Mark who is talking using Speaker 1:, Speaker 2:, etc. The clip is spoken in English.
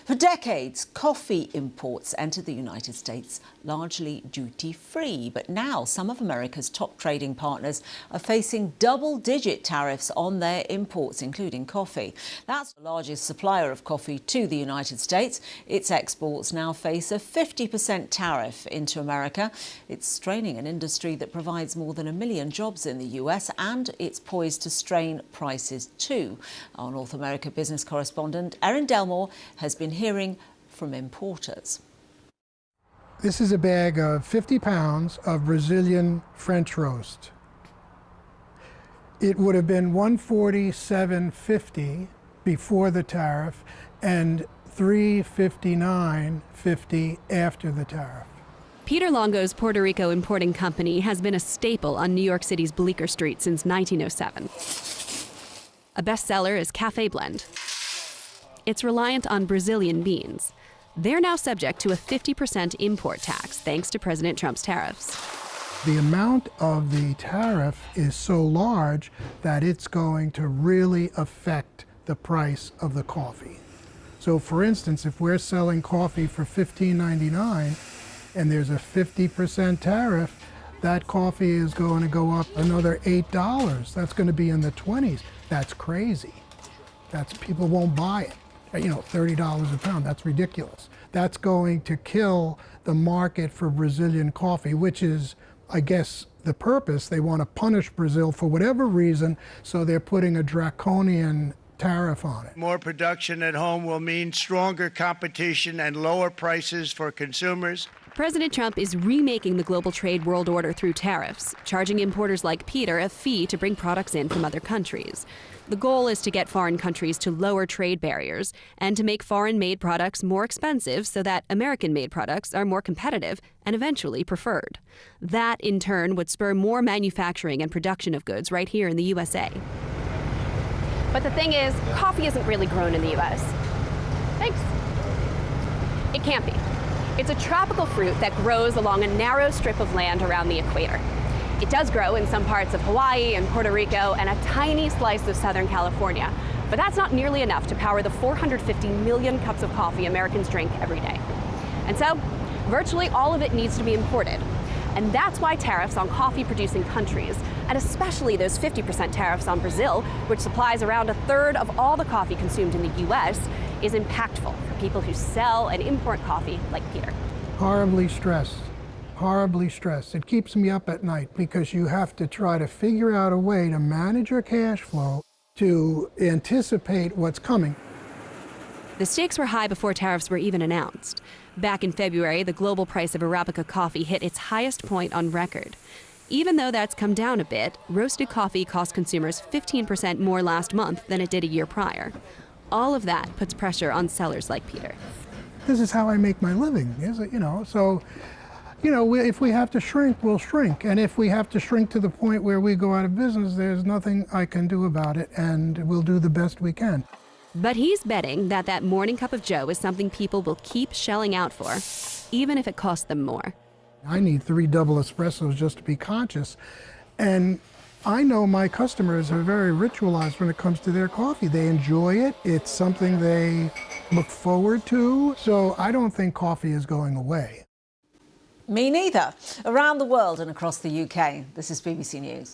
Speaker 1: For decades, coffee imports entered the United States largely duty-free. But now some of America's top trading partners are facing double-digit tariffs on their imports, including coffee. That's the largest supplier of coffee to the United States. Its exports now face a 50% tariff into America. It's straining an industry that provides more than 1 million jobs in the US, and it's poised to strain prices too. Our North America business correspondent Erin Delmore has been hearing from importers.
Speaker 2: This is a bag of 50 pounds of Brazilian French roast. It would have been $147.50 before the tariff and $359.50 after the tariff.
Speaker 3: Peter Longo's Puerto Rico importing company has been a staple on New York City's Bleecker Street since 1907. A bestseller is Cafe Blend. It's reliant on Brazilian beans. They're now subject to a 50% import tax thanks to President Trump's tariffs.
Speaker 2: The amount of the tariff is so large that it's going to really affect the price of the coffee. So for instance, if we're selling coffee for $15.99 and there's a 50% tariff, that coffee is going to go up another $8. That's going to be in the 20s. That's crazy. People won't buy it. $30 a pound, that's ridiculous. That's going to kill the market for Brazilian coffee, which is, I guess, the purpose. They want to punish Brazil for whatever reason, so they're putting a draconian tariff on it.
Speaker 4: More production at home will mean stronger competition and lower prices for consumers.
Speaker 3: President Trump is remaking the global trade world order through tariffs, charging importers like Peter a fee to bring products in from other countries. The goal is to get foreign countries to lower trade barriers and to make foreign-made products more expensive so that American-made products are more competitive and eventually preferred. That, in turn, would spur more manufacturing and production of goods right here in the USA.
Speaker 5: But the thing is, coffee isn't really grown in the U.S. Thanks. It can't be. It's a tropical fruit that grows along a narrow strip of land around the equator. It does grow in some parts of Hawaii and Puerto Rico and a tiny slice of Southern California, but that's not nearly enough to power the 450 million cups of coffee Americans drink every day. And so, virtually all of it needs to be imported. And that's why tariffs on coffee-producing countries, and especially those 50% tariffs on Brazil, which supplies around 1/3 of all the coffee consumed in the U.S., is impactful for people who sell and import coffee like Peter.
Speaker 2: Horribly stressed. Horribly stressed. It keeps me up at night because you have to try to figure out a way to manage your cash flow to anticipate what's coming.
Speaker 3: The stakes were high before tariffs were even announced. Back in February, the global price of Arabica coffee hit its highest point on record. Even though that's come down a bit, roasted coffee cost consumers 15% more last month than it did a year prior. All of that puts pressure on sellers like Peter.
Speaker 2: This is how I make my living, so if we have to shrink, we'll shrink. And if we have to shrink to the point where we go out of business, there's nothing I can do about it, and we'll do the best we can.
Speaker 3: But he's betting that that morning cup of joe is something people will keep shelling out for, even if it costs them more.
Speaker 2: I need 3 double espressos just to be conscious. And I know my customers are very ritualized when it comes to their coffee. They enjoy it. It's something they look forward to. So I don't think coffee is going away.
Speaker 1: Me neither. Around the world and across the UK, this is BBC News.